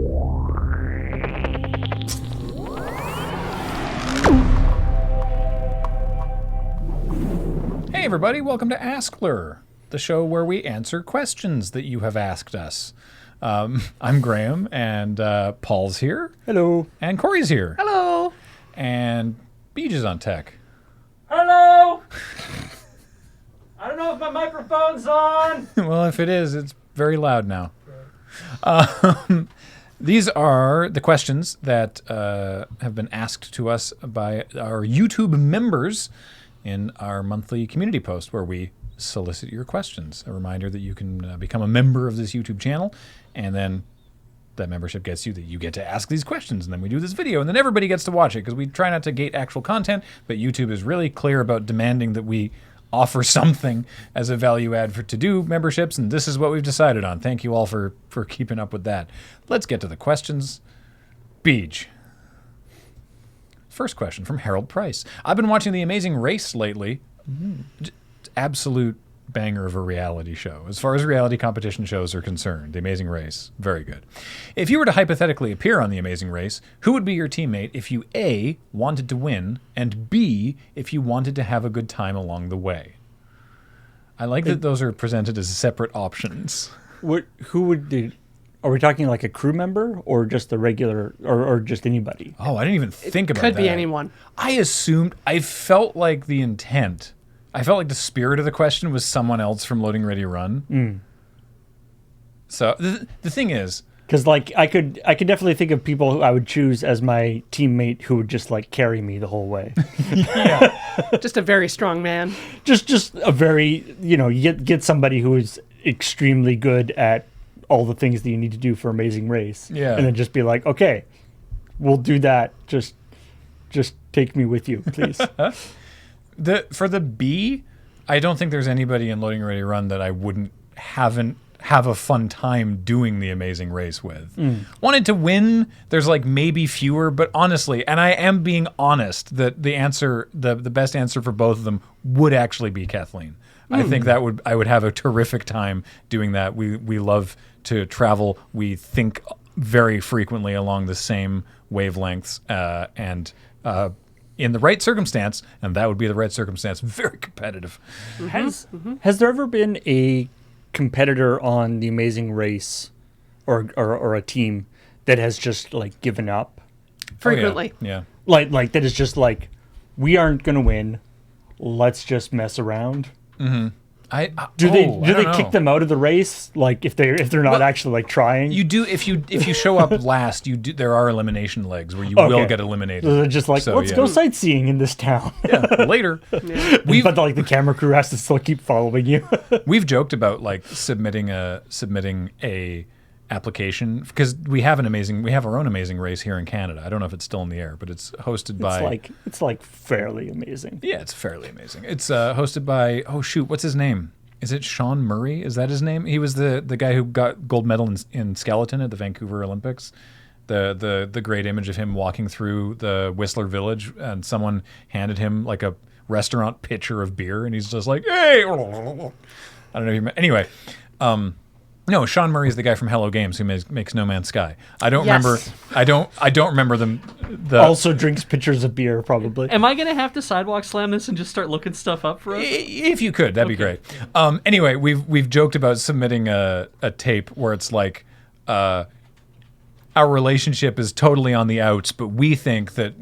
Hey everybody, welcome to askLRR, the show where we answer questions that you have asked us. I'm Graham, and Paul's here. Hello. And Corey's here. Hello. And Beej is on tech. Hello. I don't know if my microphone's on. Well, if it is, it's very loud now. These are the questions that have been asked to us by our YouTube members in our monthly community post where we solicit your questions. A reminder that you can become a member of this YouTube channel, and then that membership gets you that you get to ask these questions, and then we do this video, and then everybody gets to watch it, because we try not to gate actual content, but YouTube is really clear about demanding that we offer something as a value add to do memberships, and this is what we've decided on. Thank you all for keeping up with that. Let's get to the questions. Beej. First question from Harold Price. I've been watching The Amazing Race lately. Absolute banger of a reality show. As far as reality competition shows are concerned, The Amazing Race, very good. If you were to hypothetically appear on The Amazing Race, who would be your teammate if you A, wanted to win, and B, if you wanted to have a good time along the way? I like that those are presented as separate options. Who would do? Are we talking like a crew member or just a regular or just anybody? Oh, I didn't even think about that. Could be anyone. I felt like the intent, I felt like the spirit of the question was someone else from Loading Ready Run. So the thing is, because like I could definitely think of people who I would choose as my teammate who would just like carry me the whole way. Just a very strong man. just a very, you get somebody who is extremely good at all the things that you need to do for Amazing Race. Yeah. And then just be like, okay, we'll do that. Just take me with you, please. For the B, I don't think there's anybody in Loading Ready Run that I wouldn't have a fun time doing The Amazing Race with. Wanted to win, there's like maybe fewer, but honestly, and I am being honest, that the best answer for both of them would actually be Kathleen. I think I would have a terrific time doing that. We love to travel. We think very frequently along the same wavelengths, and in the right circumstance, and that would be the right circumstance, very competitive. Has there ever been a competitor on The Amazing Race or a team that has just like given up? Frequently. Oh, yeah. Like that is just like, we aren't going to win. Let's just mess around. Mm-hmm. Do they kick them out of the race? Like if they're not actually like trying? You do if you show up last. You do. There are elimination legs where you will get eliminated. So they're just like, let's go sightseeing in this town. Later. Yeah. But like the camera crew has to still keep following you. We've joked about like submitting a application, because we have our own Amazing Race here in Canada. I don't know if it's still in the air, but it's hosted by. It's like fairly amazing. Yeah, it's fairly amazing. It's hosted by, what's his name? Is it Sean Murray? Is that his name? He was the guy who got gold medal in skeleton at the Vancouver Olympics. The great image of him walking through the Whistler Village, and someone handed him like a restaurant pitcher of beer, and he's just like, hey, I don't know if you anyway. No, Sean Murray is the guy from Hello Games who makes No Man's Sky. I don't remember. I don't remember them. Also drinks pitchers of beer, probably. Am I gonna have to sidewalk slam this and just start looking stuff up for us? If you could, that'd be great. Anyway, we've joked about submitting a tape where it's like, our relationship is totally on the outs, but we think that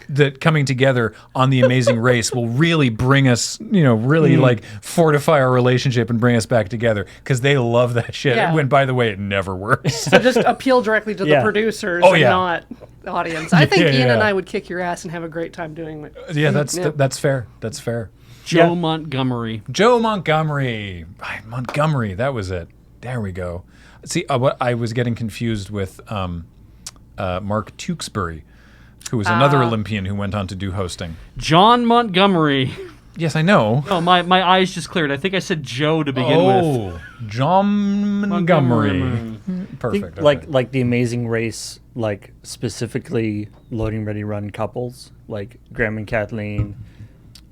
that coming together on The Amazing Race will really bring us, like fortify our relationship and bring us back together, because they love that shit. Yeah. When, by the way, it never works. So just appeal directly to the producers and not the audience. I think Ian and I would kick your ass and have a great time doing it. Yeah, that's fair. That's fair. Joe Montgomery. Montgomery, that was it. There we go. See, what I was getting confused with Mark Tewksbury, who was another Olympian who went on to do hosting. John Montgomery. Yes, I know. Oh, my eyes just cleared. I think I said Joe to begin with. Oh, John Montgomery. Perfect. Like The Amazing Race, like specifically Loading Ready Run couples, like Graham and Kathleen,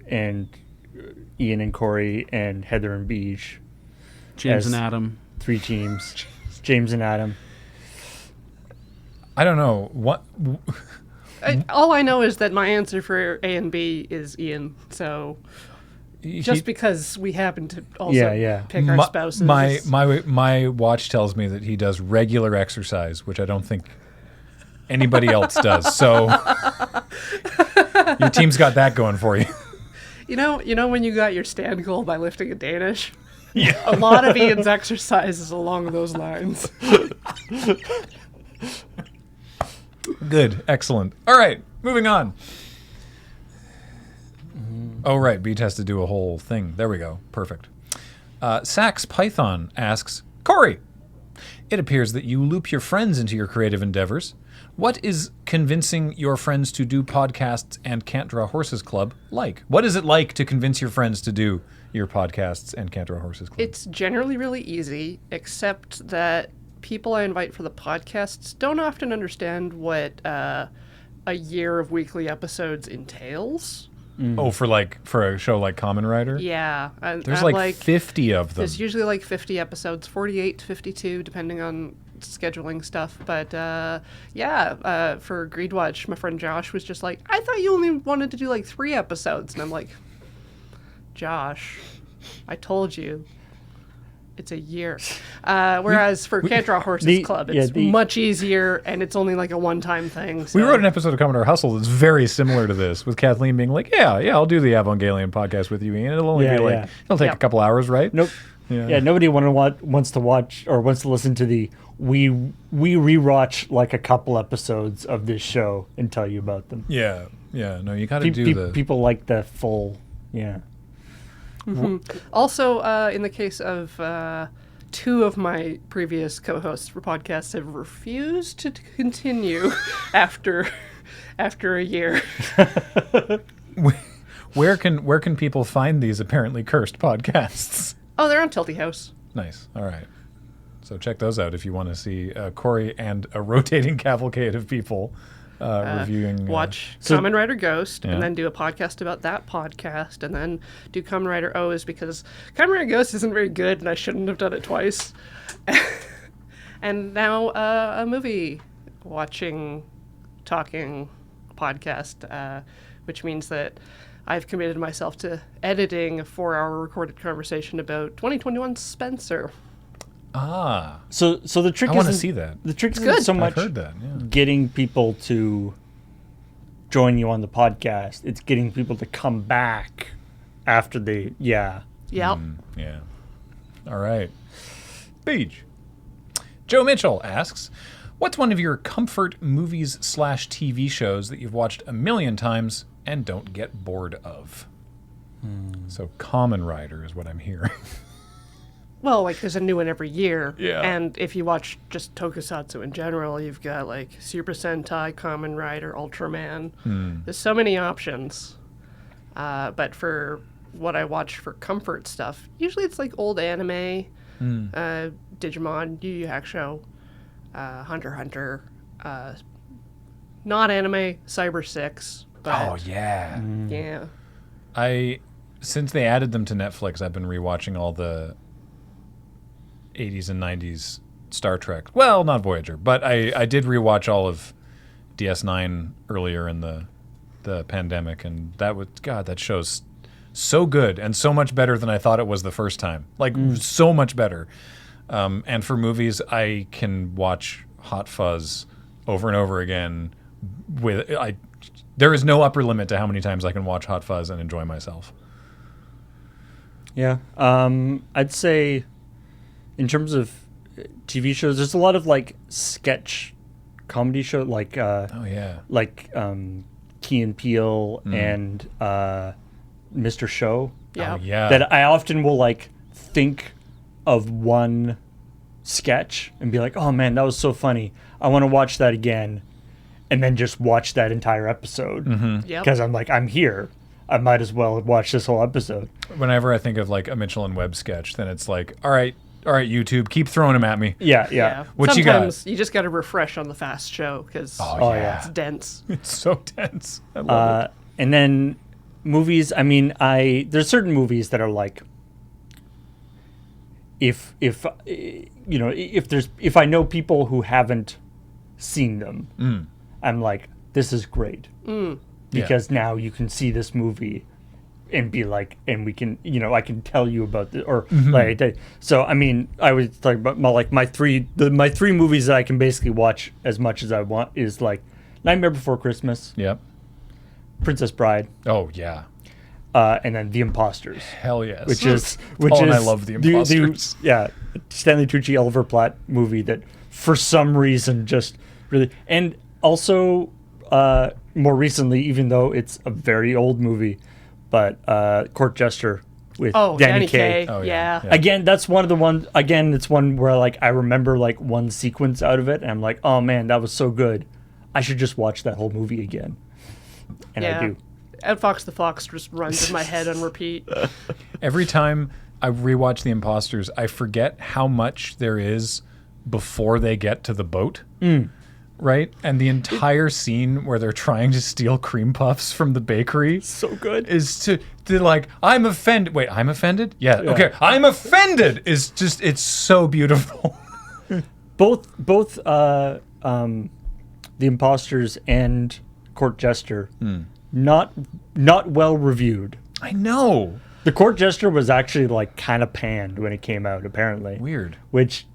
and Ian and Corey, and Heather and Beej. James and Adam. 3 teams. James and Adam. I don't know what. All I know is that my answer for A and B is Ian. So just because we happen to also pick our spouses. My watch tells me that he does regular exercise, which I don't think anybody else does. So your team's got that going for you. You know when you got your stand goal by lifting a Danish? Yeah. A lot of Ian's exercise is along those lines. Good. Excellent. All right. Moving on. Oh, right. Beach has to do a whole thing. There we go. Perfect. Sax Python asks, Corey, it appears that you loop your friends into your creative endeavors. What is convincing your friends to do podcasts and Can't Draw Horses Club like? What is it like to convince your friends to do your podcasts and Can't Draw Horses Club? It's generally really easy, except that people I invite for the podcasts don't often understand what a year of weekly episodes entails. Oh, for a show like Kamen Rider? Yeah. There's like 50 of them. There's usually like 50 episodes, 48 to 52, depending on scheduling stuff. But for Greedwatch, my friend Josh was just like, I thought you only wanted to do like 3 episodes. And I'm like, Josh, I told you. It's a year. Whereas for Can't Draw Horses Club, it's much easier, and it's only like a one-time thing. So. We wrote an episode of Commodore Hustle that's very similar to this, with Kathleen being like, yeah, I'll do the Evangelion podcast with you, Ian. It'll only be like, it'll take a couple hours, right? Nope. Yeah, nobody wants to watch or wants to listen to the we rewatch like a couple episodes of this show and tell you about them. Yeah. No, you got to do the... People like the full, Mm-hmm. Also, in the case of 2 of my previous co-hosts for podcasts have refused to continue after a year. Where can people find these apparently cursed podcasts? Oh, they're on Tilty House. Nice. All right. So check those out if you want to see Corey and a rotating cavalcade of people reviewing. Watch Kamen Rider Ghost, and then do a podcast about that podcast, and then do Kamen Rider O's, because Kamen Rider Ghost isn't very good, and I shouldn't have done it twice. And now a movie watching, talking podcast, which means that I've committed myself to editing a 4-hour recorded conversation about 2021 Spencer. Ah. So the trick is I want to see that. The trick isn't so much I've heard that, getting people to join you on the podcast. It's getting people to come back after they Yep. Yeah. All right. Beach. Joe Mitchell asks, what's one of your comfort movies / TV shows that you've watched a million times and don't get bored of? So Kamen Rider is what I'm hearing. Well, like, there's a new one every year. Yeah. And if you watch just tokusatsu in general, you've got, like, Super Sentai, Kamen Rider, Ultraman. There's so many options. But for what I watch for comfort stuff, usually it's, like, old anime, Digimon, Yu Yu Hakusho, Hunter x Hunter, not anime, Cyber 6. But, yeah. Yeah. Since they added them to Netflix, I've been rewatching all the 80s and 90s Star Trek. Well, not Voyager, but I did rewatch all of DS9 earlier in the pandemic, and that show's so good and so much better than I thought it was the first time. Like, so much better. And for movies, I can watch Hot Fuzz over and over again. There is no upper limit to how many times I can watch Hot Fuzz and enjoy myself. Yeah. I'd say in terms of TV shows, there's a lot of like sketch comedy show like Key and Peele and Mr. Show. Yeah. That I often will like think of one sketch and be like, oh man, that was so funny. I want to watch that again. And then just watch that entire episode. Because I'm like, I'm here. I might as well watch this whole episode. Whenever I think of like a Mitchell and Webb sketch, then it's like, all right, YouTube, keep throwing them at me. Yeah. What Sometimes you just got to refresh on the fast show because it's dense. It's so dense. I love it. And then movies, I mean, there's certain movies that are like, if I know people who haven't seen them, I'm like, this is great. Because now you can see this movie and be like, and we can, I can tell you about this, or so, I mean, I was talking about my three movies that I can basically watch as much as I want is like Nightmare Before Christmas, Yep. Princess Bride, Oh yeah. and then The Imposters. Hell yes. Which is and I love The Imposters. Stanley Tucci, Oliver Platt movie that for some reason just really, and also more recently, even though it's a very old movie, but Court Jester with Danny Kaye. Oh, yeah. Again, that's one of the ones. Again, it's one where like I remember like one sequence out of it, and I'm like, oh man, that was so good. I should just watch that whole movie again, and I do. And Fox the Fox just runs in my head on repeat. Every time I rewatch The Imposters, I forget how much there is before they get to the boat. Right? And the entire scene where they're trying to steal cream puffs from the bakery So good. is to like, I'm offended. Wait, I'm offended? Yeah. Okay. I'm offended is just, it's so beautiful. Both The Imposters and Court Jester, not well reviewed. I know. The Court Jester was actually like kind of panned when it came out, apparently. Weird. Which,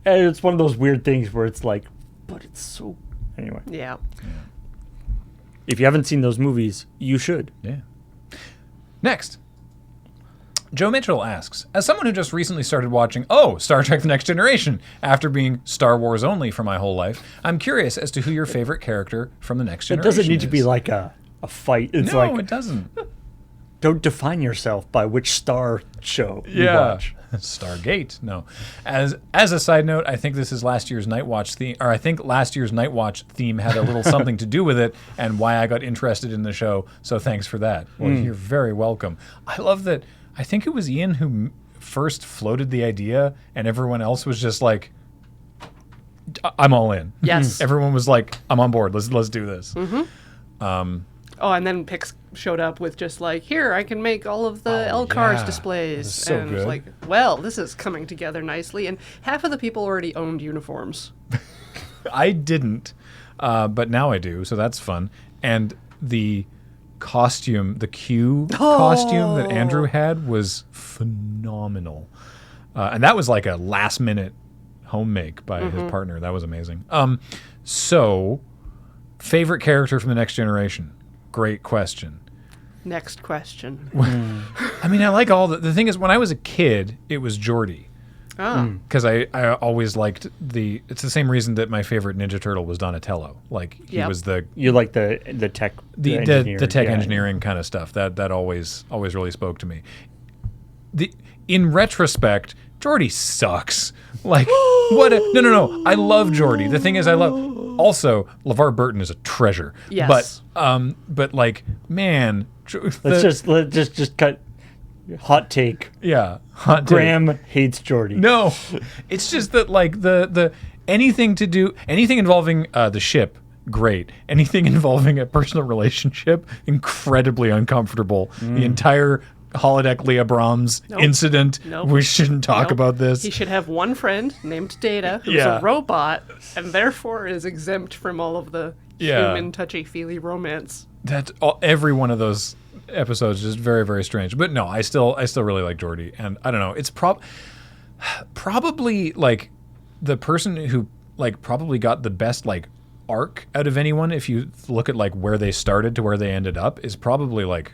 it's one of those weird things where it's like, but it's so... Anyway. Yeah. If you haven't seen those movies, you should. Yeah. Next. Joe Mitchell asks, as someone who just recently started watching, Star Trek The Next Generation, after being Star Wars only for my whole life, I'm curious as to who your favorite character from The Next It Generation doesn't need to is. be like a fight. It's No, like, it doesn't. don't define yourself by which Star show you Yeah. watch. Stargate. No. As a side note, I think this is last year's Night Watch theme, or I think last year's Night Watch theme had a little something to do with it and why I got interested in the show. So thanks for that. Well, you're very welcome. I love that. I think it was Ian who first floated the idea, and everyone else was just like, "I'm all in." Yes. Everyone was like, "I'm on board. Let's do this." And then Pix showed up with just like, here, I can make all of the LCARS yeah. displays. That was so and good. it's like, well, this is coming together nicely. And half of the people already owned uniforms. I didn't, but now I do, so that's fun. And the costume, the Q costume that Andrew had was phenomenal. And that was like a last-minute home make by his partner. That was amazing. So, favorite character from The Next Generation? Great question. Next question. I mean, I like all the thing is, when I was a kid, it was Geordi. Because I always liked it's the same reason that my favorite Ninja Turtle was Donatello. Like, he was You like the tech, the engineering, tech engineering kind of stuff. That always really spoke to me. In retrospect, Geordi sucks. Like, what a... No. I love Geordi. The thing is, also, LeVar Burton is a treasure. Yes. But like, man... Let's just cut... Hot take. Yeah. Hot take. Graham hates Geordi. No. It's just that, like, the anything involving the ship, great. Anything involving a personal relationship, incredibly uncomfortable. The entire holodeck Leah Brahms incident. We shouldn't talk about this. He should have one friend named Data, who's a robot, and therefore is exempt from all of the human touchy-feely romance. Every one of those episodes is very, very strange. But no, I still really like Geordi, and I don't know. It's probably like the person who like probably got the best like arc out of anyone. If you look at like where they started to where they ended up, is probably like.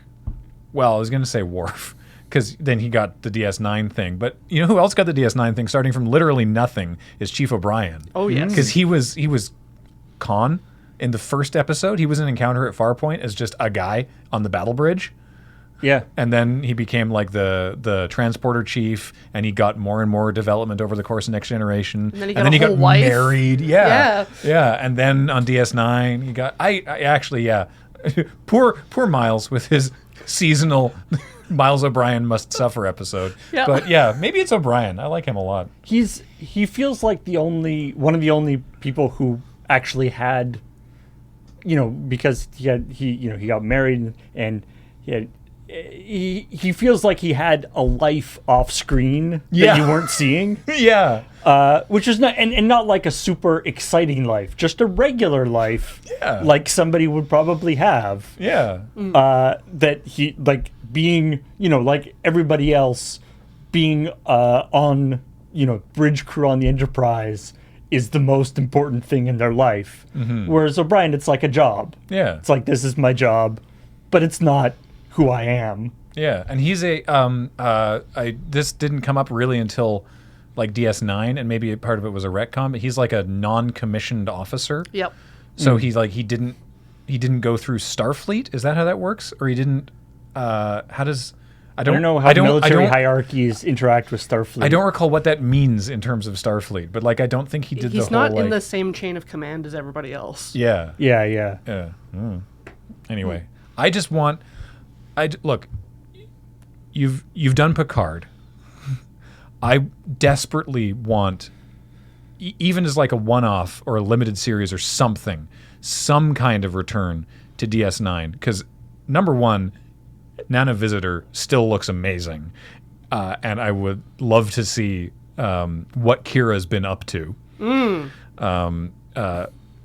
Well, I was going to say Worf, because then he got the DS9 thing. But you know who else got the DS9 thing starting from literally nothing is Chief O'Brien. Oh, yes. Because he was Khan in the first episode. He was in Encounter at Farpoint as just a guy on the battle bridge. Yeah. And then he became like the transporter chief, and he got more and more development over the course of Next Generation. And then he got married. Yeah. Yeah. And then on DS9, he got... I actually, poor Miles with his... seasonal Miles O'Brien must suffer episode. Yeah. But yeah, maybe it's O'Brien. I like him a lot. He feels like one of the only people who actually had, because he got married and he feels like he had a life off screen Yeah. that you weren't seeing. Yeah. Which is not and not like a super exciting life, just a regular life, Yeah. like somebody would probably have. Yeah. That he like being, like everybody else, being on, bridge crew on the Enterprise is the most important thing in their life. Whereas O'Brien, it's like a job. Yeah. It's like, this is my job, but it's not who I am. Yeah, and he's a this didn't come up really until like DS9, and maybe a part of it was a retcon, but he's like a non-commissioned officer. Yep. So he's like he didn't go through Starfleet. Is that how that works? Or he didn't how does I don't know how military hierarchies interact with Starfleet. I don't recall what that means in terms of Starfleet, but like I don't think he did He's the whole not in like, the same chain of command as everybody else. Yeah. Yeah. Yeah. Anyway, I just want look, you've done Picard. I desperately want even as like a one-off or a limited series or something, some kind of return to DS9 because number one, Nana Visitor still looks amazing, and I would love to see what Kira's been up to on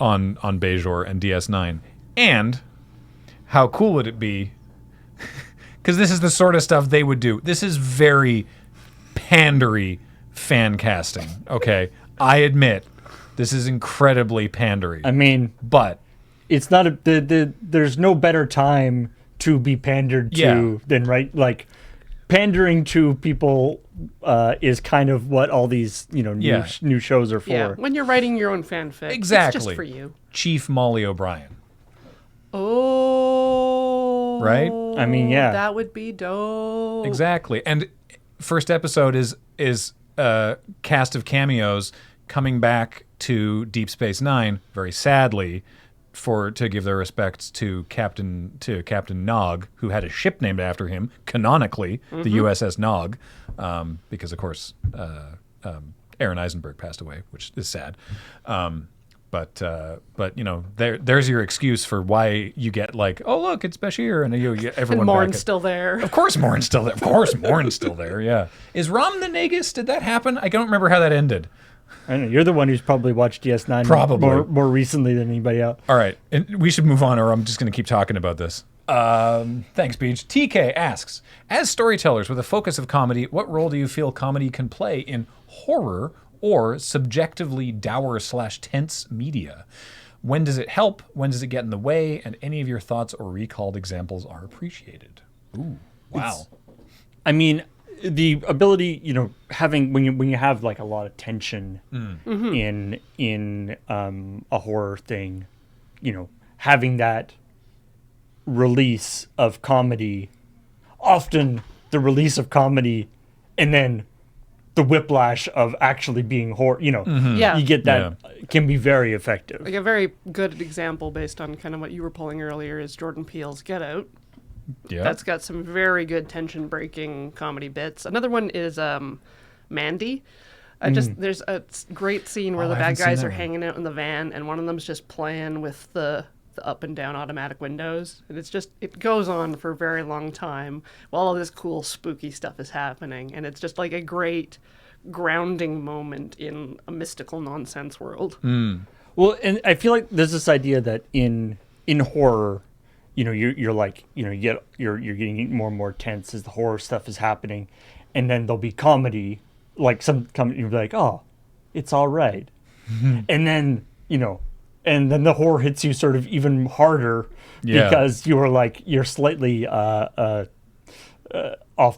Bajor and DS9, and how cool would it be? Because this is the sort of stuff they would do. This is very pandery fan casting. Okay, I admit this is incredibly pandery. I mean, but it's not there's no better time to be pandered to than like pandering to people is kind of what all these new shows are for. Yeah, when you're writing your own fanfic, Exactly. it's just for you. Chief Molly O'Brien. Oh, Right? I mean, yeah. that would be dope. Exactly. And first episode is cast of cameos coming back to Deep Space Nine, very sadly, to give their respects to Captain Nog, who had a ship named after him, canonically, the USS Nog, because of course Aaron Eisenberg passed away, which is sad. But there's your excuse for why you get like, oh look, it's Bashir, and everyone. And Morn's back still there. Of course, Morn's still there. Of course, Morn's still there. Yeah. Is Rom the Nagus? Did that happen? I don't remember how that ended. I don't know. You're the one who's probably watched DS9 Probably. more recently than anybody else. All right, and we should move on, or I'm just going to keep talking about this. Thanks, Beach. TK asks, as storytellers with a focus of comedy, what role do you feel comedy can play in horror or subjectively dour/tense media? When does it help? When does it get in the way? And any of your thoughts or recalled examples are appreciated. Ooh, wow. I mean, the ability, having when you have like a lot of tension in a horror thing, having that release of comedy, often the release of comedy, and then the whiplash of actually being horror, Yeah. you get that can be very effective. Like a very good example based on kind of what you were pulling earlier is Jordan Peele's Get Out. Yeah. That's got some very good tension-breaking comedy bits. Another one is Mandy. There's a great scene where Oh, the I bad haven't seen guys that are one. hanging out in the van, and one of them's just playing with the up and down automatic windows, and it goes on for a very long time while all this cool spooky stuff is happening, and it's just like a great grounding moment in a mystical nonsense world. Well, and I feel like there's this idea that in horror, you're like, you're getting more and more tense as the horror stuff is happening, and then there'll be comedy, like some comedy, you'll be like, oh, it's all right, and then and then the horror hits you sort of even harder because you're slightly off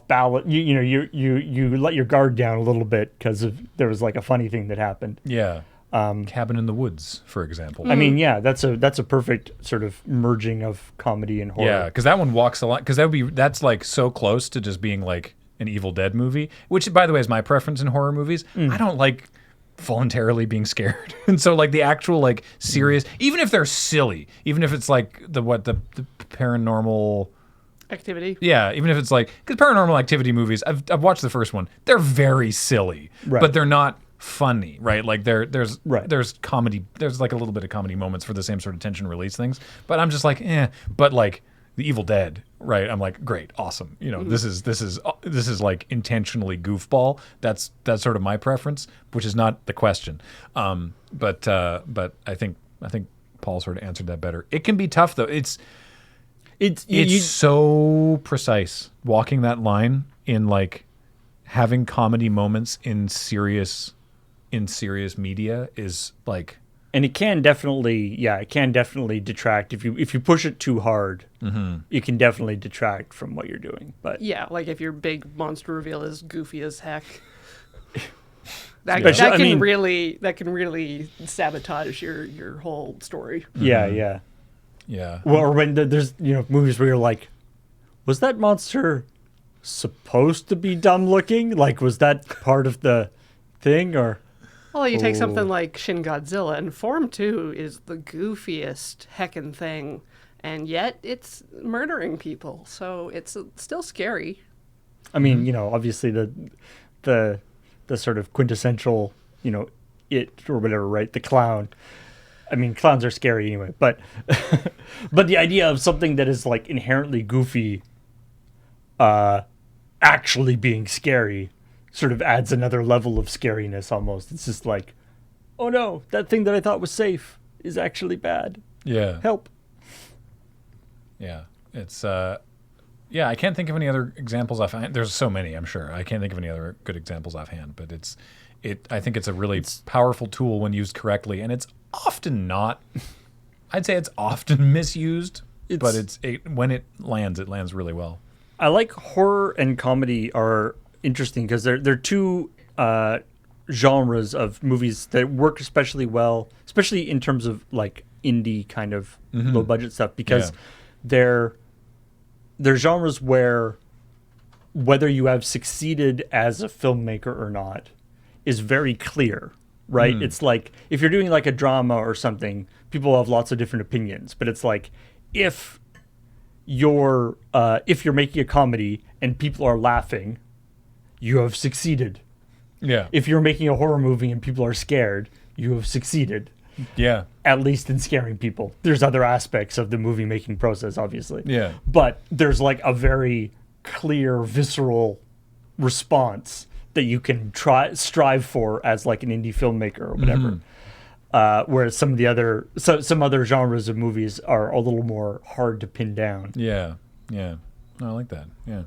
balance. You let your guard down a little bit because there was like a funny thing that happened. Yeah. Cabin in the Woods, for example. I mean, yeah, that's a perfect sort of merging of comedy and horror. Yeah, because that one walks a lot. Because that's like so close to just being like an Evil Dead movie, which, by the way, is my preference in horror movies. I don't like voluntarily being scared, and so like the actual like serious, even if they're silly, even if it's like the paranormal Activity. Yeah, even if it's like, because Paranormal Activity movies, I've watched the first one. They're very silly, but they're not funny, right? Like there's comedy, there's like a little bit of comedy moments for the same sort of tension release things. But I'm just like, but like the Evil Dead, right? I'm like, great, awesome. You know, this is like intentionally goofball. That's sort of my preference, which is not the question. But I think Paul sort of answered that better. It can be tough though. It's so precise walking that line in like having comedy moments in serious media is like. And it can definitely detract if you push it too hard. It can definitely detract from what you're doing. But Yeah, like if your big monster reveal is goofy as heck, that can really sabotage your whole story. Yeah. Yeah. Well, or when there's movies where you're like, was that monster supposed to be dumb looking? Like, was that part of the thing or? Well, you take something like Shin Godzilla, and Form 2 is the goofiest heckin' thing, and yet it's murdering people, so it's still scary. I mean, obviously the sort of quintessential, it or whatever, right? The clown. I mean, clowns are scary anyway, but but the idea of something that is like inherently goofy, actually being scary, sort of adds another level of scariness almost. It's just like, oh no, that thing that I thought was safe is actually bad. Yeah. Help. Yeah. It's I can't think of any other examples offhand. There's so many, I'm sure. I can't think of any other good examples offhand, but I think it's a really powerful tool when used correctly, and it's often not. I'd say it's often misused, but when it lands really well. I like horror and comedy are interesting because they're two genres of movies that work especially well, especially in terms of like indie kind of low budget stuff, because they're genres where whether you have succeeded as a filmmaker or not is very clear, right? It's like if you're doing like a drama or something, people have lots of different opinions, but it's like if you're making a comedy and people are laughing, you have succeeded. Yeah. If you're making a horror movie and people are scared, you have succeeded. Yeah. At least in scaring people. There's other aspects of the movie making process, obviously. Yeah. But there's like a very clear, visceral response that you can strive for as like an indie filmmaker or whatever. Whereas some of the some other genres of movies are a little more hard to pin down. Yeah. Yeah. I like that. Yeah.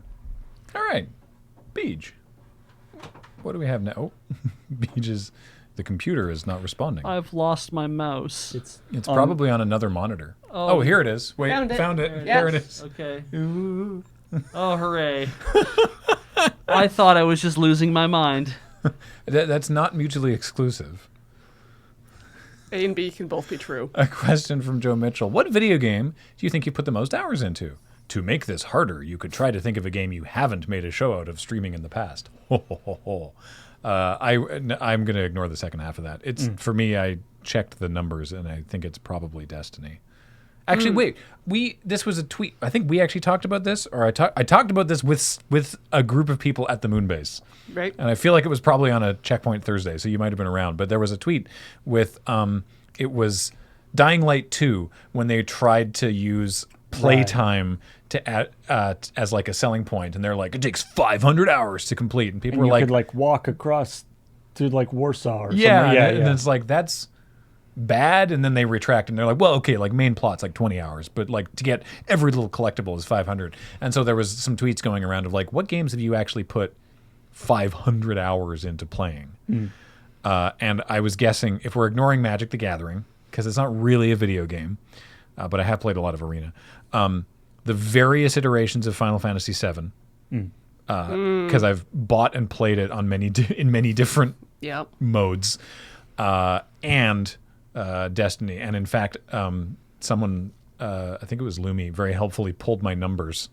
All right. Beej. What do we have now? Oh, the computer is not responding. I've lost my mouse. It's probably on another monitor. Oh, here it is. Wait, found it. Yes. There it is. Okay. Oh, hooray. I thought I was just losing my mind. That's not mutually exclusive. A and B can both be true. A question from Joe Mitchell. What video game do you think you put the most hours into? To make this harder, you could try to think of a game you haven't made a show out of streaming in the past. I'm going to ignore the second half of that. It's for me, I checked the numbers, and I think it's probably Destiny. Actually, wait. This was a tweet. I think we actually talked about this, or I talked about this with a group of people at the Moonbase. Right. And I feel like it was probably on a Checkpoint Thursday, so you might have been around. But there was a tweet with it was Dying Light 2 when they tried to use playtime to add as like a selling point, and they're like, it takes 500 hours to complete, and people were like, could like walk across to like Warsaw or yeah, something. And it's like that's bad, and then they retract and they're like, well, okay, like main plot's like 20 hours, but like to get every little collectible is 500. And so there was some tweets going around of like, what games have you actually put 500 hours into playing? And I was guessing, if we're ignoring Magic the Gathering, because it's not really a video game, but I have played a lot of Arena, the various iterations of Final Fantasy VII, because I've bought and played it on in many different modes, and Destiny. And in fact, someone, I think it was Lumi, very helpfully pulled my numbers.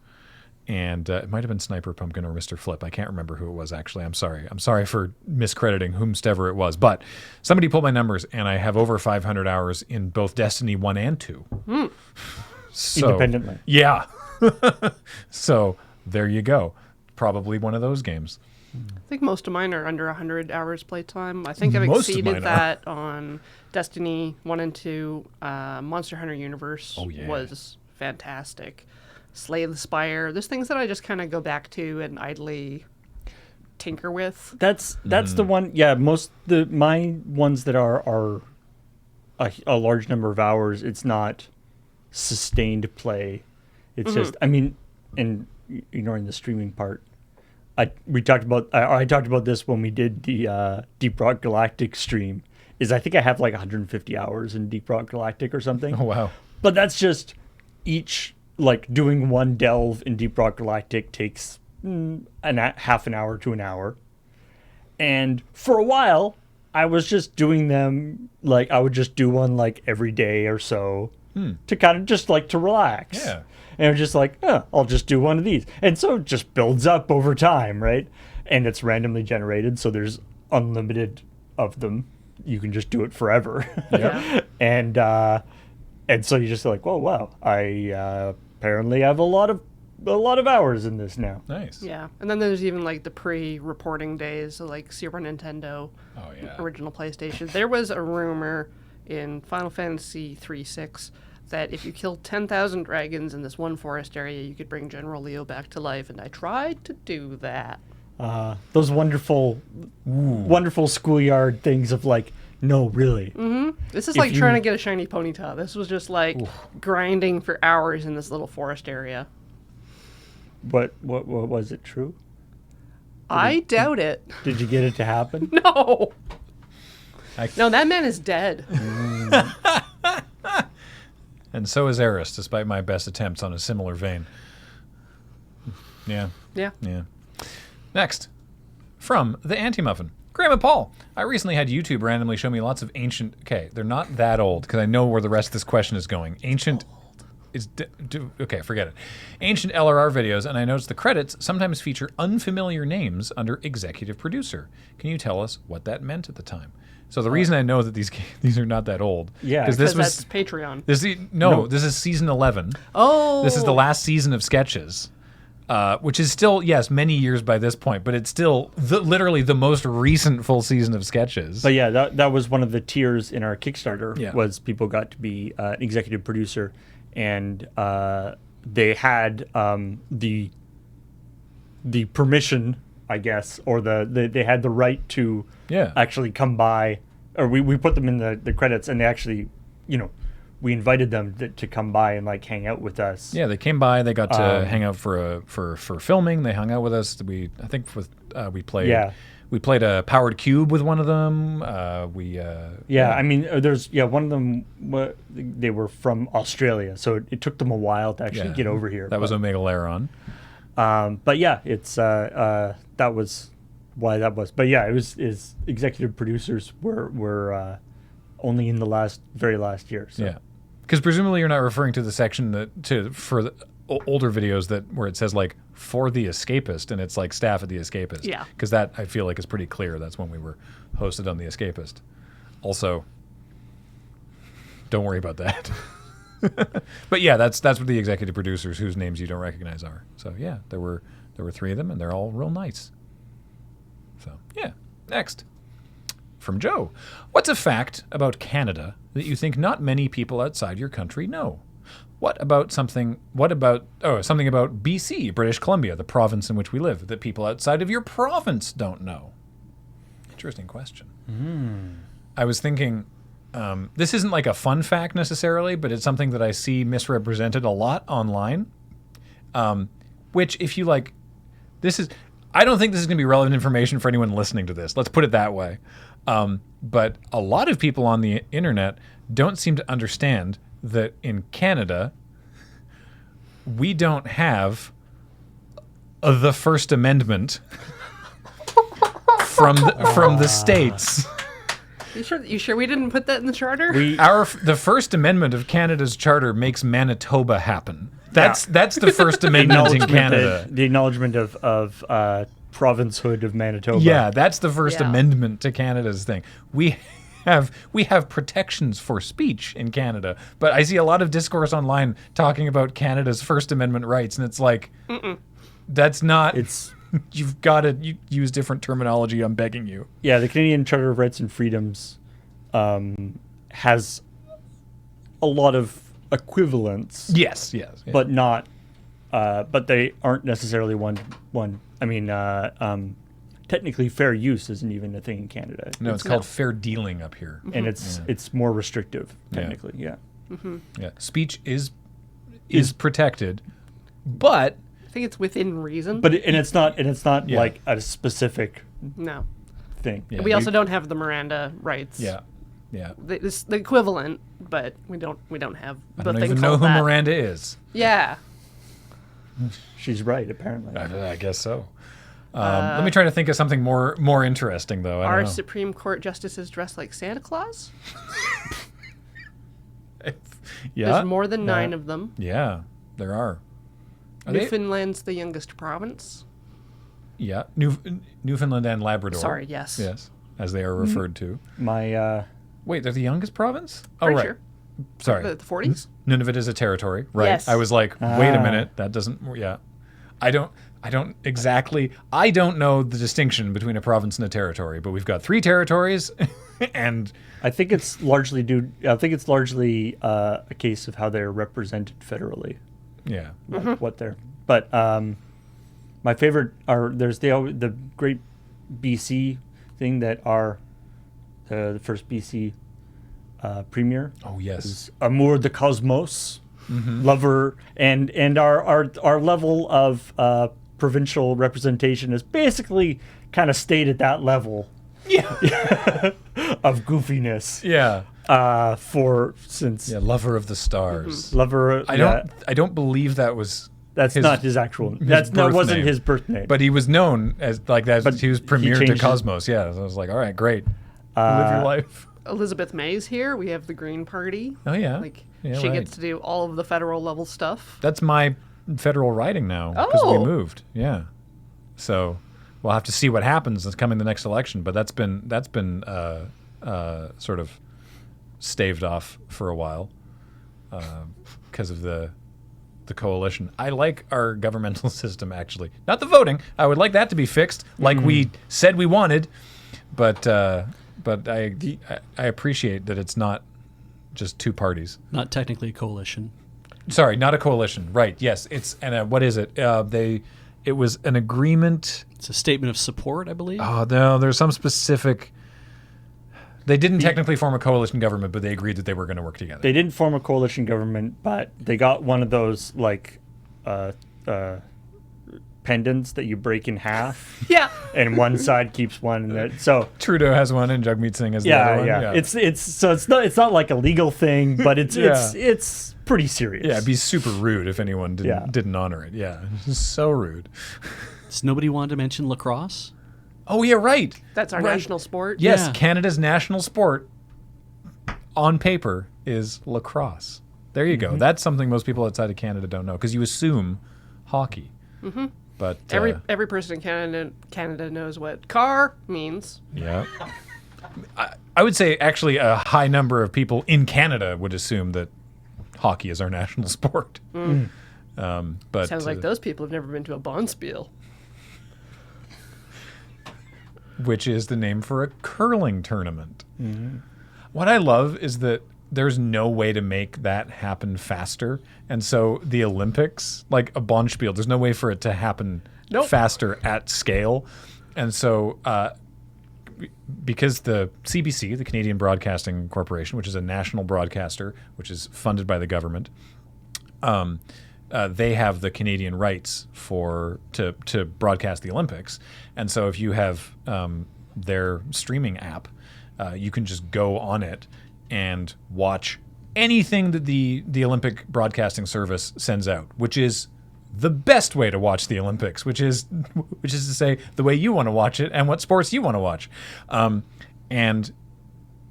And it might have been Sniper Pumpkin or Mr. Flip. I can't remember who it was, actually. I'm sorry. I'm sorry for miscrediting whomstever it was. But somebody pulled my numbers, and I have over 500 hours in both Destiny 1 and 2. So, independently. Yeah. So there you go. Probably one of those games. I think most of mine are under 100 hours playtime. I think I've Most of exceeded mine that on Destiny 1 and 2. Monster Hunter Universe was fantastic. Slay the Spire. There's things that I just kind of go back to and idly tinker with. That's the one. Yeah, my ones that are a large number of hours. It's not sustained play. It's just, I mean, and ignoring the streaming part. I talked about this when we did the Deep Rock Galactic stream. I think I have like 150 hours in Deep Rock Galactic or something. Oh wow! But that's just each, like, doing one delve in Deep Rock Galactic takes half an hour to an hour. And for a while, I was just doing them, like, I would just do one like every day or so to kind of just like to relax. Yeah. And it was just like, I'll just do one of these. And so it just builds up over time, right? And it's randomly generated, so there's unlimited of them. You can just do it forever. Yeah. And so you're just like, whoa, wow, I apparently have a lot of hours in this now. Nice. Yeah. And then there's even like the pre-reporting days, so like Super Nintendo, Oh yeah. original PlayStation. There was a rumor in Final Fantasy 3-6 that if you killed 10,000 dragons in this one forest area, you could bring General Leo back to life, and I tried to do that. Those wonderful schoolyard things of like, no, really. This is like trying to get a shiny Ponyta. This was just like grinding for hours in this little forest area. What was it true? I doubt it. Did you get it to happen? No. No, that man is dead. And so is Eris, despite my best attempts on a similar vein. Yeah. Yeah. Yeah. Next, from the Anti-Muffin. Graham and Paul, I recently had YouTube randomly show me lots of ancient... Okay, they're not that old, because I know where the rest of this question is going. Ancient... Okay, forget it. Ancient LRR videos, and I noticed the credits sometimes feature unfamiliar names under executive producer. Can you tell us what that meant at the time? So the reason I know that these are not that old, Yeah, because this Because was that's Patreon. this is season 11. Oh. This is the last season of sketches, which is still, yes, many years by this point, but it's still literally the most recent full season of sketches. But yeah, that was one of the tiers in our Kickstarter. Yeah. Was people got to be an executive producer, and they had the permission, I guess, or they had the right to actually come by, or we put them in the credits, and they actually, we invited them to come by and like hang out with us. Yeah, they came by. They got to hang out for filming. They hung out with us. We played. Yeah. We played a powered cube with one of them. I mean, there's one of them. They were from Australia, so it took them a while to actually get over here. That was Omega Laron. But yeah, it's that was why that was. But yeah, it was executive producers were only in the very last year. So. Yeah, because presumably you're not referring to the section for the older videos where it says like for the Escapist, and it's like staff at the Escapist. Yeah, because that I feel like is pretty clear. That's when we were hosted on the Escapist. Also, don't worry about that. But yeah, that's what the executive producers whose names you don't recognize are. So yeah, there were 3 of them, and they're all real nice. So yeah, next. From Joe. What's a fact about Canada that you think not many people outside your country know? Something about BC, British Columbia, the province in which we live, that people outside of your province don't know? Interesting question. I was thinking, this isn't like a fun fact necessarily, but it's something that I see misrepresented a lot online. Which, if you like, I don't think this is going to be relevant information for anyone listening to this. Let's put it that way. But a lot of people on the internet don't seem to understand that in Canada, we don't have the First Amendment from the states. You sure we didn't put that in the charter? The First Amendment of Canada's charter makes Manitoba happen. That's the First Amendment in Canada. The acknowledgement of provincehood of Manitoba. Yeah, that's the First Amendment to Canada's thing. We have protections for speech in Canada, but I see a lot of discourse online talking about Canada's First Amendment rights, and it's like, that's not. You've got to use different terminology. I'm begging you. Yeah, the Canadian Charter of Rights and Freedoms has a lot of equivalents. Yes. But not but they aren't necessarily one. I mean, technically, fair use isn't even a thing in Canada. No, it's called fair dealing up here. And it's more restrictive, technically, yeah. Yeah, speech is protected, but I think it's within reason. But it's not like a specific no thing. Yeah, we also don't have the Miranda rights. Yeah. It's the equivalent, but we don't have I the don't thing even know called who that. Miranda is. Yeah. She's right, apparently. I guess so. Let me try to think of something more interesting, though. Are Supreme Court justices dressed like Santa Claus? Yeah. There's more than 9 of them. Yeah, there are. Newfoundland's the youngest province. Yeah, Newfoundland and Labrador. Sorry, yes. Yes, as they are referred to. My Wait, they're the youngest province? Pretty right. sure. Sorry. The 40s? None of it is a territory, right? Yes. I was like, wait a minute, that doesn't. Yeah, I don't exactly. I don't know the distinction between a province and a territory, but we've got 3 territories, and I think it's largely a case of how they're represented federally. yeah, What they're. But my favorite are there's the great BC thing that are the first BC premier. oh yes, Is Amour de Cosmos, lover, and our level of provincial representation is basically kind of stayed at that level. yeah, Of goofiness. yeah, Since lover of the stars. lover. I don't believe that was. That's not his actual. That birth wasn't name. his birth name. But he was known as like that. But He was he premier to changed it. Cosmos. Yeah, so I was like, all right, great, live your life. Elizabeth May's here. We have the Green Party. Oh yeah, She right. gets to do all of the federal level stuff. That's my federal riding now because we Oh. moved. Yeah, so we'll have to see what happens. It's coming the next election, but that's been sort of staved off for a while because of the coalition. I like our governmental system actually, not the voting. I would like that to be fixed, like we said we wanted, but I appreciate that it's not just 2 parties. Not technically a coalition. Sorry, not a coalition. Right? Yes, it's what is it? It was an agreement. It's a statement of support, I believe. Oh no, there's some specific. They didn't technically form a coalition government, but they agreed that they were going to work together. they didn't form a coalition government, but they got one of those like pendants that you break in half, Yeah. and one side keeps one. And so Trudeau has one, and Jagmeet Singh has the other one. yeah. It's not like a legal thing, but it's pretty serious. Yeah, it'd be super rude if anyone didn't honor it. Yeah, it's so rude. Does nobody want to mention lacrosse? Oh yeah, right. That's our Right. national sport. Yes, Yeah. Canada's national sport on paper is lacrosse. There you go. That's something most people outside of Canada don't know because you assume hockey. Mm-hmm. But Every person in Canada knows what car means. yeah, I would say actually a high number of people in Canada would assume that hockey is our national sport. But Sounds like those people have never been to a bonspiel. which is the name for a curling tournament. What I love is that there's no way to make that happen faster. And so the Olympics, like a Bonspiel, there's no way for it to happen faster at scale. And so because the CBC, the Canadian Broadcasting Corporation, which is a national broadcaster, which is funded by the government, they have the Canadian rights to broadcast the Olympics. And so if you have their streaming app, you can just go on it and watch anything that the Olympic Broadcasting Service sends out, which is the best way to watch the Olympics, which is to say the way you want to watch it and what sports you want to watch. And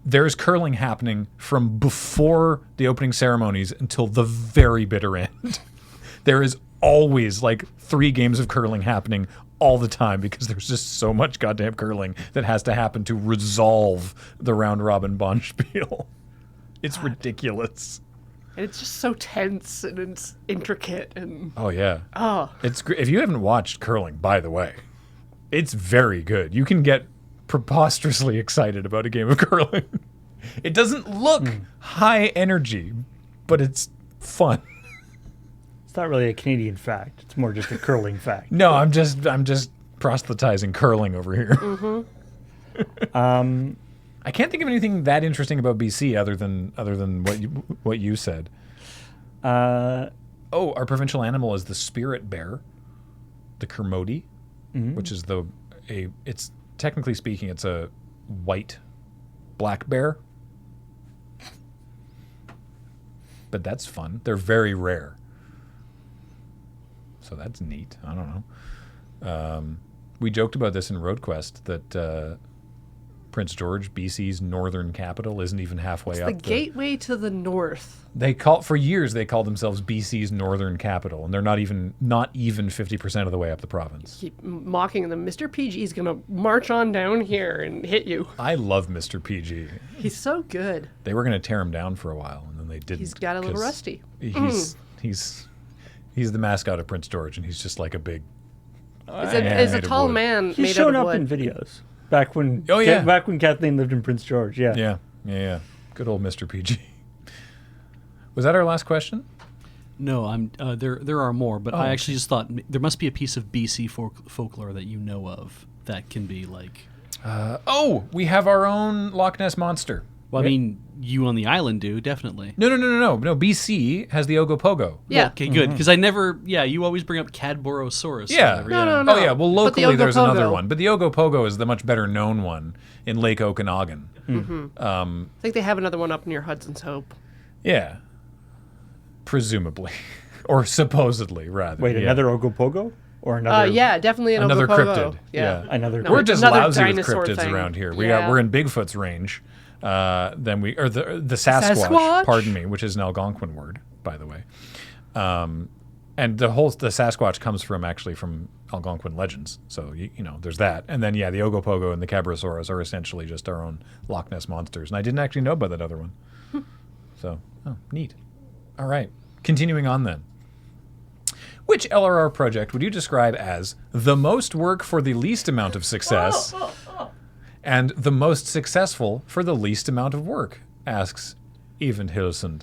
there's curling happening from before the opening ceremonies until the very bitter end. There is always like 3 games of curling happening all the time because there's just so much goddamn curling that has to happen to resolve the round robin bonspiel. It's ridiculous. And it's just so tense and it's intricate and Oh yeah. oh, It's if you haven't watched curling, by the way, it's very good. You can get preposterously excited about a game of curling. It doesn't look high energy, but it's fun. It's not really a Canadian fact. It's more just a curling fact. No, I'm just proselytizing curling over here. I can't think of anything that interesting about BC other than what you said. Our provincial animal is the spirit bear, the Kermode, which is it's technically speaking, it's a white black bear. But that's fun. They're very rare. So that's neat. I don't know. We joked about this in RoadQuest that Prince George, BC's northern capital, isn't even halfway up. The gateway to the north. For years they called themselves BC's northern capital, and they're not even 50% of the way up the province. Keep mocking them. Mr. PG is gonna march on down here and hit you. I love Mr. PG. He's so good. They were gonna tear him down for a while, and then they didn't. He's got a little 'cause rusty. He's the mascot of Prince George, and he's just like a big. Is a tall man He's made shown out of up wood. in videos back when back when Kathleen lived in Prince George. Yeah. Yeah. Good old Mr. PG. Was that our last question? No, there are more, but I actually just thought there must be a piece of BC folklore that you know of that can be like. We have our own Loch Ness monster. Well, I mean, you on the island do, definitely. No. BC has the Ogopogo. Yeah. Well, okay, good. Because you always bring up Cadborosaurus. Yeah. No. Oh, yeah. Well, But the locally there's another Ogopogo. one. But the Ogopogo is the much better known one in Lake Okanagan. I think they have another one up near Hudson's Hope. Yeah. Presumably. Or supposedly, rather. Wait, yeah. another Ogopogo? Or another? Yeah, definitely an Another Ogopogo. cryptid. Yeah. Another. No, We're just another lousy with dinosaur cryptids thing. around here. Yeah. We're in Bigfoot's range. The Sasquatch, Sasquatch? pardon me, which is an Algonquin word, by the way. And the Sasquatch comes from Algonquin legends. So, there's that. And then, the Ogopogo and the Cabrosaurus are essentially just our own Loch Ness monsters. And I didn't actually know about that other one. So, neat. All right. Continuing on then. Which LRR project would you describe as the most work for the least amount of success and the most successful for the least amount of work? Asks Even Hilsund.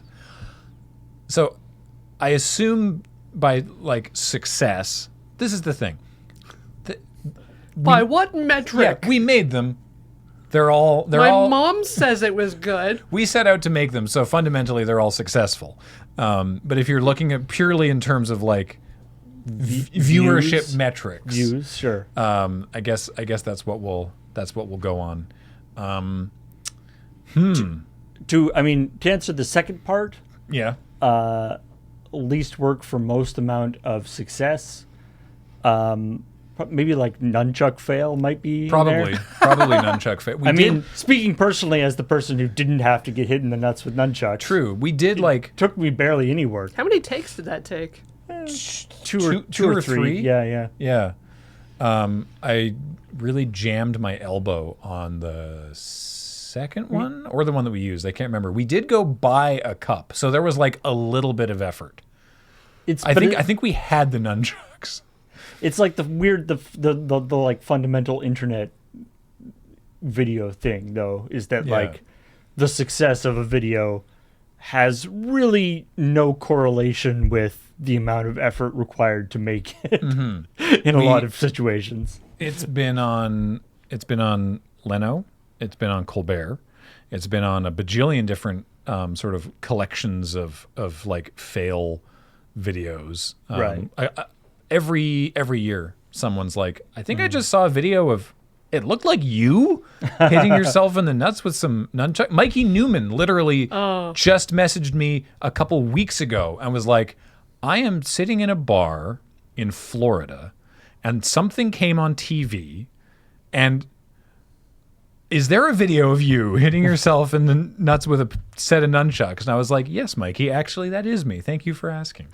So I assume by success, this is the thing. By what metric? Yeah, we made them. They're all My mom says it was good. we set out to make them, so fundamentally they're all successful. But if you're looking at purely in terms of viewership metrics, Views, sure. I guess that's what we'll go on. To answer the second part, Yeah. least work for most amount of success. Maybe nunchuck fail might be in Probably there. nunchuck fit. Speaking personally as the person who didn't have to get hit in the nuts with nunchucks. True. We did Took me barely any work. How many takes did that take? Two or three. Yeah. Yeah. I really jammed my elbow on the second one or the one that we used. I can't remember. We did go buy a cup, so there was a little bit of effort. I think we had the nunchucks. It's like the fundamental internet video thing though, is that the success of a video has really no correlation with the amount of effort required to make it in a lot of situations. It's been on Leno, it's been on Colbert, it's been on a bajillion different sort of collections of fail videos. Right. Every year, someone's like, I think I just saw a video of it looked like you hitting yourself in the nuts with some nunchuck. Mikey Newman literally just messaged me a couple weeks ago and was like, I am sitting in a bar in Florida and something came on TV and is there a video of you hitting yourself in the nuts with a set of nunchucks? And I was like, yes, Mikey, actually that is me. Thank you for asking.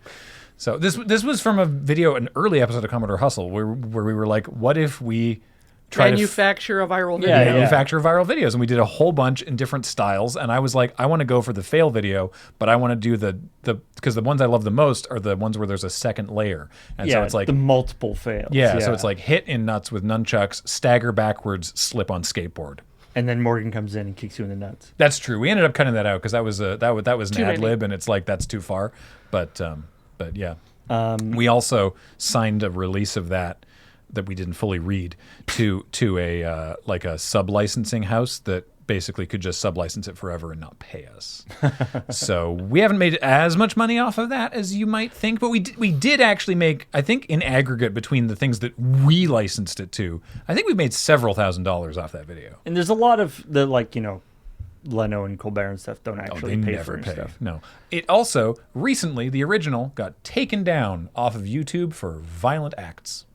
So this was from a video, an early episode of Commodore Hustle, where we were like, what if we try manufacture a viral video? to manufacture viral videos? And we did a whole bunch in different styles. And I was like, I want to go for the fail video, but I want to do because the ones I love the most are the ones where there's a second layer. And so it's like the multiple fails. Yeah, so it's like hit in nuts with nunchucks, stagger backwards, slip on skateboard. And then Morgan comes in and kicks you in the nuts. That's true. We ended up cutting that out because that was an Too ad many. lib, and it's like that's too far. But yeah, We also signed a release of that we didn't fully read to a like a sub-licensing house that basically could just sub-license it forever and not pay us. So we haven't made as much money off of that as you might think, but we did actually make, I think in aggregate between the things that we licensed it to, I think we made several $1,000s off that video. And there's a lot of the, like, you know, Leno and Colbert and stuff don't actually they pay never for pay. stuff. No. It also, recently, the original got taken down off of YouTube for violent acts.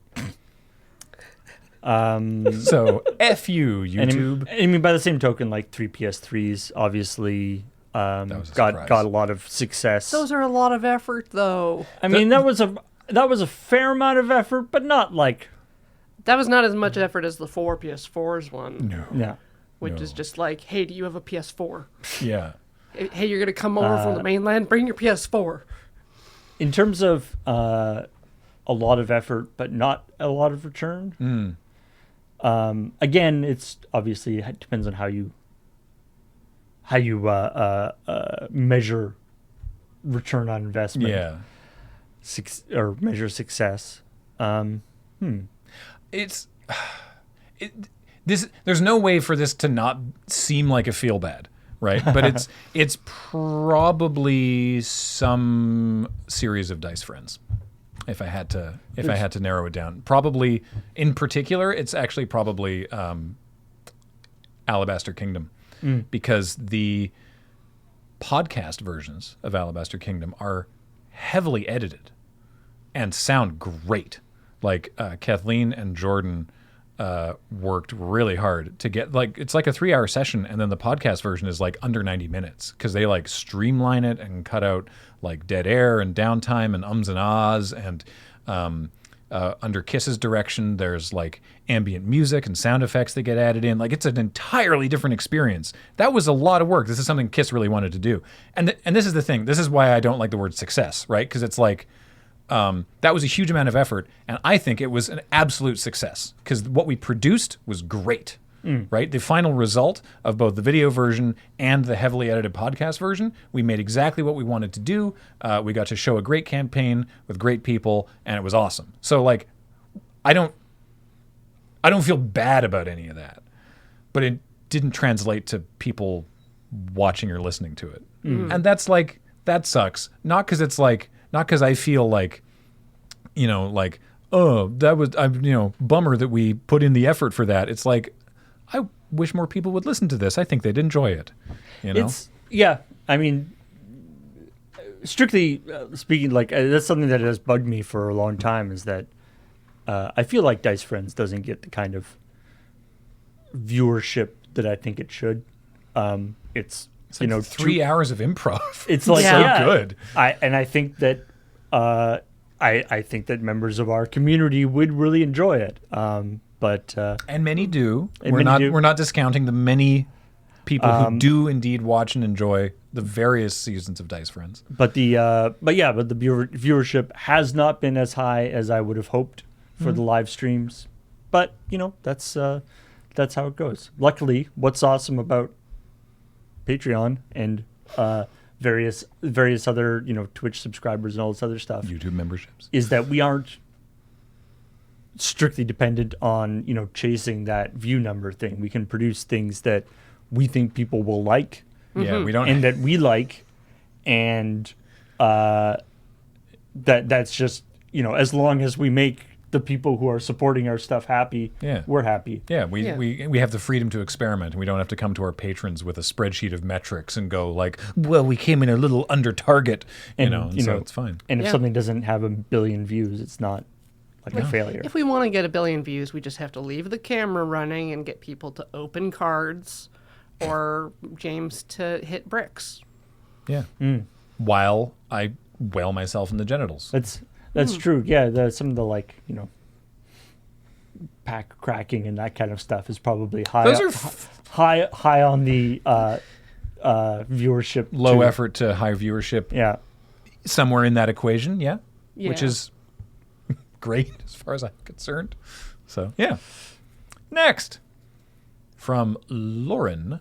So, F you, YouTube. I mean, by the same token, like 3 PS3s obviously got a lot of success. Those are a lot of effort, though. I mean, that was a fair amount of effort, but not like... That was not as much effort as the 4 PS4s one. No. Yeah. Which is just like, hey, do you have a PS4? Yeah. Hey, you're going to come over from the mainland? Bring your PS4. In terms of a lot of effort, but not a lot of return. Again, it's obviously it depends on how you measure return on investment. Yeah. Or measure success. There's no way for this to not seem like a feel bad, right? But it's probably some series of Dice Friends. If I had to narrow it down, probably in particular, it's actually probably Alabaster Kingdom, because the podcast versions of Alabaster Kingdom are heavily edited and sound great. Like Kathleen and Jordan worked really hard to get, like, it's like a 3-hour session, and then the podcast version is like under 90 minutes because they like streamline it and cut out like dead air and downtime and ums and ahs, and under Kiss's direction there's like ambient music and sound effects that get added in. Like, it's an entirely different experience. That was a lot of work. This is something Kiss really wanted to do, and this is the thing. This is why I don't like the word success, right? Because it's like that was a huge amount of effort, and I think it was an absolute success because what we produced was great, right? The final result of both the video version and the heavily edited podcast version, we made exactly what we wanted to do. We got to show a great campaign with great people, and it was awesome. So, like, I don't feel bad about any of that, but it didn't translate to people watching or listening to it, and that's like, that sucks. Not because I feel like, you know, like, oh, that was, bummer that we put in the effort for that. It's like, I wish more people would listen to this. I think they'd enjoy it. You know? I mean, strictly speaking, like, that's something that has bugged me for a long time, is that I feel like Dice Friends doesn't get the kind of viewership that I think it should. It's like 3 hours of improv. It's like so good. I think that I think that members of our community would really enjoy it. But and many do. We're not discounting the many people who do indeed watch and enjoy the various seasons of Dice Friends. But the viewership has not been as high as I would have hoped for the live streams. But that's how it goes. Luckily, what's awesome about Patreon and various other Twitch subscribers and all this other stuff, YouTube memberships, is that we aren't strictly dependent on chasing that view number thing. We can produce things that we think people will like, we don't, and that we like, and that's just as long as we make the people who are supporting our stuff happy, we're happy. We have the freedom to experiment, and we don't have to come to our patrons with a spreadsheet of metrics and go like, well, we came in a little under target, so it's fine. And if something doesn't have 1 billion views, it's not like a failure. If we want to get 1 billion views, we just have to leave the camera running and get people to open cards, or James to hit bricks. Yeah. While I whale myself in the genitals. That's true. Yeah, some of the pack cracking and that kind of stuff is probably high. Those are high on the viewership. Low effort to high viewership. Yeah, somewhere in that equation. Yeah. Which is great as far as I'm concerned. So yeah. Next, from Lauren,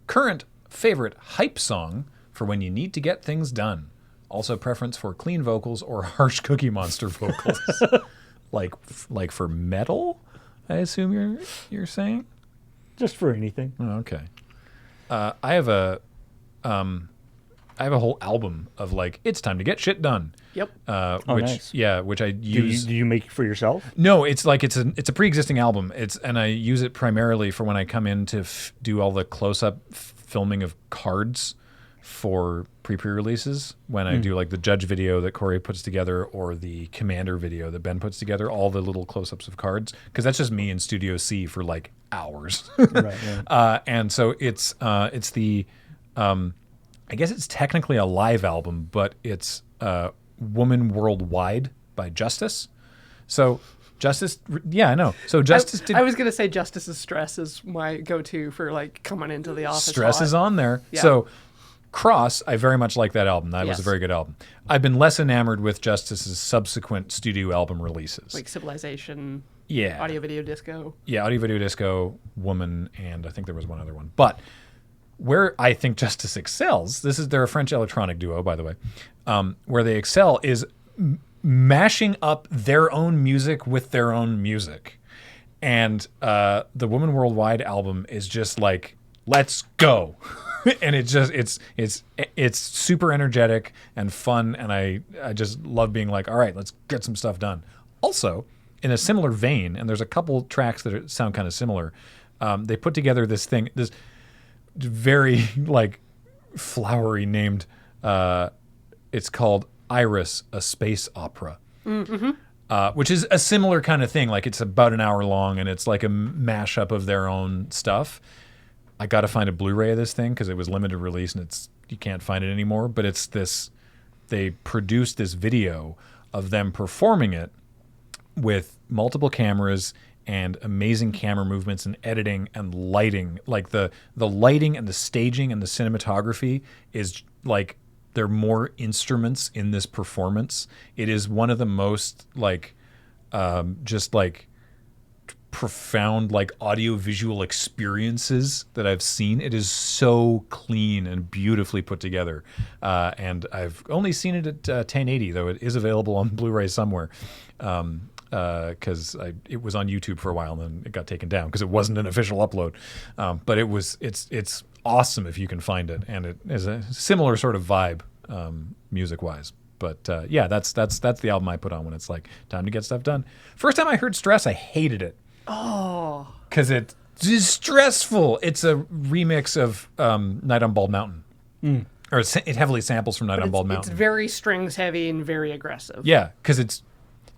current favorite hype song for when you need to get things done. Also, preference for clean vocals or harsh Cookie Monster vocals, like for metal. I assume you're saying. Just for anything. Oh, okay. I have a whole album of like it's time to get shit done. Yep. Which nice. which I use. Do you make it for yourself? No, it's like it's a pre-existing album. And I use it primarily for when I come in to do all the close-up filming of cards for pre-releases. When I do like the Judge video that Corey puts together or the Commander video that Ben puts together, all the little close-ups of cards, because that's just me in Studio C for like hours. Right. Yeah. And so it's the I guess it's technically a live album, but it's Woman Worldwide by Justice. So Justice, yeah, I know. So Justice did. I was gonna say Justice's Stress is my go-to for like coming into the office. Stress hot. is on there. Yeah. So Cross, I very much like that album. That was a Yes. very good album. I've been less enamored with Justice's subsequent studio album releases. Like Civilization, yeah, Audio Video Disco. yeah, Audio Video Disco, Woman, and I think there was one other one. But where I think Justice excels, they're a French electronic duo, by the way, where they excel is mashing up their own music with their own music. And the Woman Worldwide album is just like, let's go. And it's super energetic and fun. And I just love being like, all right, let's get some stuff done. Also, in a similar vein, and there's a couple tracks that sound kind of similar, they put together this very like flowery named, it's called Iris, a Space Opera. Which is a similar kind of thing. Like it's about an hour long and it's like a mashup of their own stuff. I got to find a Blu-ray of this thing because it was limited release and you can't find it anymore. But it's this, they produced this video of them performing it with multiple cameras and amazing camera movements and editing and lighting. Like the lighting and the staging and the cinematography is like, there are more instruments in this performance. It is one of the most like, just like profound like audio-visual experiences that I've seen. It is so clean and beautifully put together. And I've only seen it at 1080, though it is available on Blu-ray somewhere. Because it was on YouTube for a while and then it got taken down because it wasn't an official upload. But it's awesome if you can find it, and it is a similar sort of vibe music-wise. But yeah, that's the album I put on when it's like time to get stuff done. First time I heard Stress, I hated it. Oh, because it's just stressful. It's a remix of Night on Bald Mountain, or it heavily samples from Night on Bald Mountain. It's very strings heavy and very aggressive. Yeah, because it's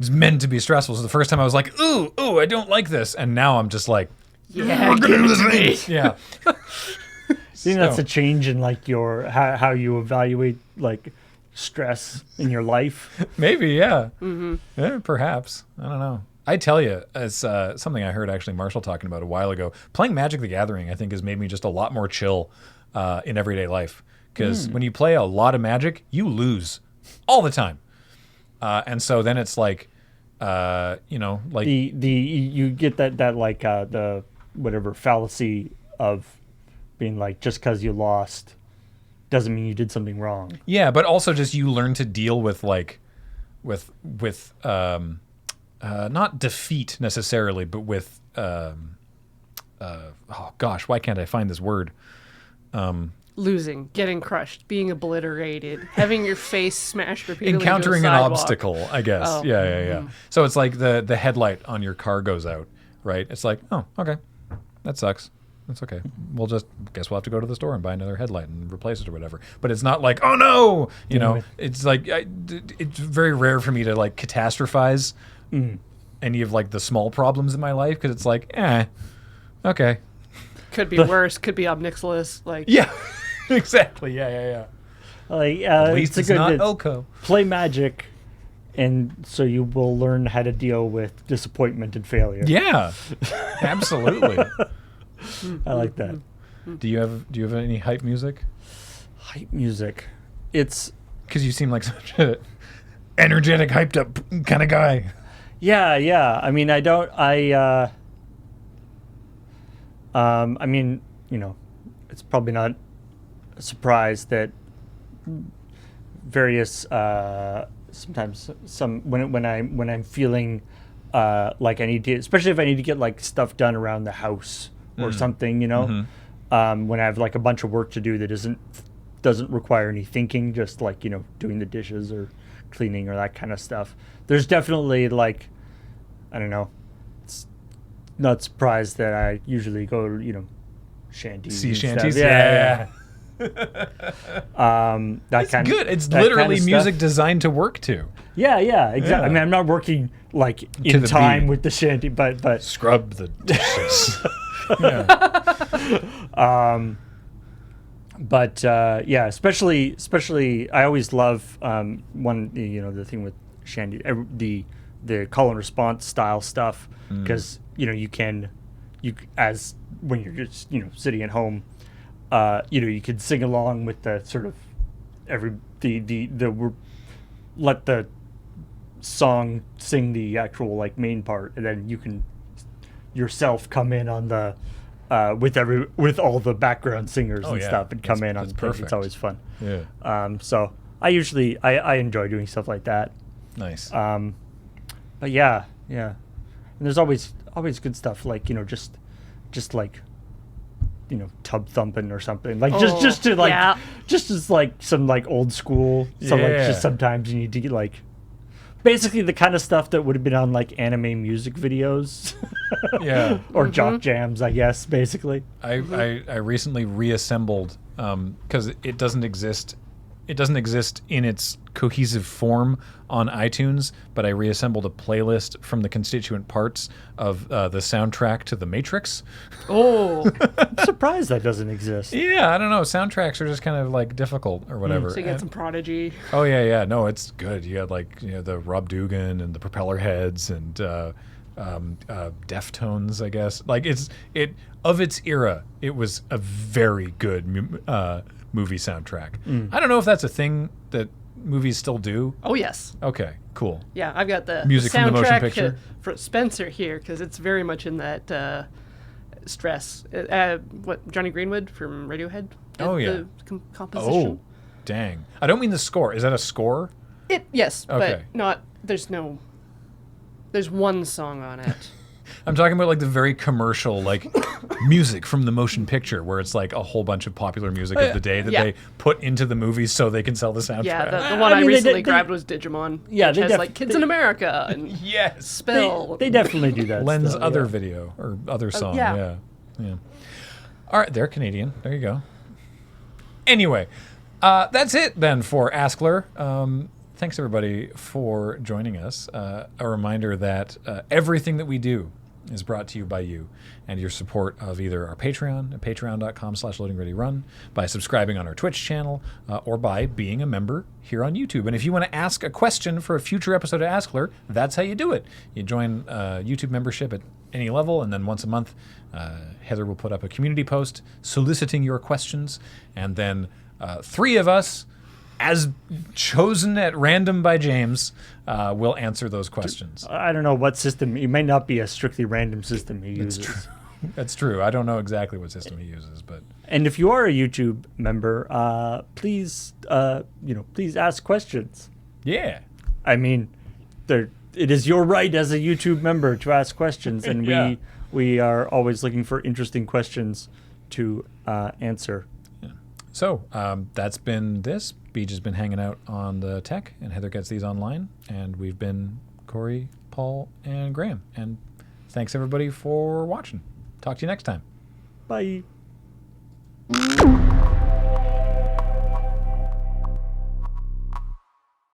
meant to be stressful. So the first time I was like, ooh, I don't like this, and now I'm just like, Yeah, give it to me. yeah. See, that's a change in like your how you evaluate like stress in your life. Maybe, yeah. Yeah, perhaps. I don't know. I tell you, it's something I heard actually Marshall talking about a while ago. Playing Magic the Gathering, I think, has made me just a lot more chill in everyday life. Because when you play a lot of Magic, you lose all the time. And so then it's like, like you get that like the whatever fallacy of being like, just because you lost doesn't mean you did something wrong. Yeah, but also just you learn to deal with like with not defeat necessarily, but with oh gosh, why can't I find this word? Losing, getting crushed, being obliterated, having your face smashed repeatedly. Encountering into an a sidewalk. obstacle, I guess. Oh. Yeah. So it's like the headlight on your car goes out, right? It's like, oh, okay, that sucks. That's okay. We'll have to go to the store and buy another headlight and replace it or whatever. But it's not like, oh no, it's like it's very rare for me to like catastrophize any of like the small problems in my life because it's like, okay. Could be worse. Could be obnixilus. Like Yeah, exactly. Yeah. Like At least it's not Oko. Play Magic, and so you will learn how to deal with disappointment and failure. Yeah, absolutely. I like that. Do you have any hype music? Hype music. It's because you seem like such a energetic, hyped up kind of guy. Yeah. I mean, I don't. I mean, it's probably not a surprise that various sometimes when I'm feeling like I need to, especially if I need to get like stuff done around the house or something, you know, when I have like a bunch of work to do that doesn't require any thinking, just like, you know, doing the dishes or cleaning or that kind of stuff. There's definitely like, I don't know, it's not surprised that I usually go, you know, shanties. Sea and shanties? stuff. Yeah. It's good. It's literally music designed to work to. Yeah, exactly. Yeah. I mean, I'm not working like To in the time beat. with the shanty, but Scrub the dishes. yeah, especially I always love one, you know, the thing with shanty, the call and response style stuff, because you know you as when you're just, you know, sitting at home, you know, you can sing along with the sort of let the song sing the actual like main part, and then you can yourself come in on the with all the background singers and stuff, and come in on that's the thing. perfect. It's always fun. Yeah. So I usually I enjoy doing stuff like that. Nice. But yeah. And there's always good stuff, like, you know, just like, you know, tub thumping or something, like just to like just as like some like old school. So like just sometimes you need to get like basically the kind of stuff that would have been on like anime music videos. Yeah. Or jock jams, I guess, basically. I recently reassembled because it doesn't exist in its cohesive form on iTunes, but I reassembled a playlist from the constituent parts of the soundtrack to The Matrix. Oh, I'm surprised that doesn't exist. Yeah, I don't know. Soundtracks are just kind of like difficult or whatever. so you get some Prodigy. Oh yeah. No, it's good. You got like, you know, the Rob Dugan and the Propeller Heads and Deftones, I guess. Like it of its era, it was a very good movie soundtrack. I don't know if that's a thing that movies still do. Oh yes. Okay, cool. Yeah, I've got the Music the from the motion soundtrack picture? For Spencer here, because it's very much in that stress. What Johnny Greenwood from Radiohead? Oh, yeah. The composition. Oh, dang. I don't mean the score. Is that a score? Yes, Okay. but not. There's one song on it. I'm talking about like the very commercial, like music from the motion picture, where it's like a whole bunch of popular music of the day that they put into the movies so they can sell the soundtrack. Yeah, the one I mean, recently grabbed was Digimon. Yeah, which they has like Kids in America and Yes. Spell. They definitely do that. Len's stuff, other yeah. video or other song. yeah. Yeah. All right, they're Canadian. There you go. Anyway, that's it then for askLRR. Thanks everybody for joining us. A reminder that everything that we do is brought to you by you and your support of either our Patreon at patreon.com/LoadingReadyRun, by subscribing on our Twitch channel, or by being a member here on YouTube. And if you want to ask a question for a future episode of askLRR, that's how you do it. You join YouTube membership at any level, and then once a month, Heather will put up a community post soliciting your questions, and then 3 of us, as chosen at random by James, will answer those questions. I don't know what system. It may not be a strictly random system he uses. That's true. I don't know exactly what system he uses, but And if you are a YouTube member, please, please ask questions. yeah. I mean, it is your right as a YouTube member to ask questions, and Yeah. we are always looking for interesting questions to answer. So that's been this. Beej has been hanging out on the tech, and Heather gets these online. And we've been Corey, Paul, and Graham. And thanks everybody for watching. Talk to you next time. Bye.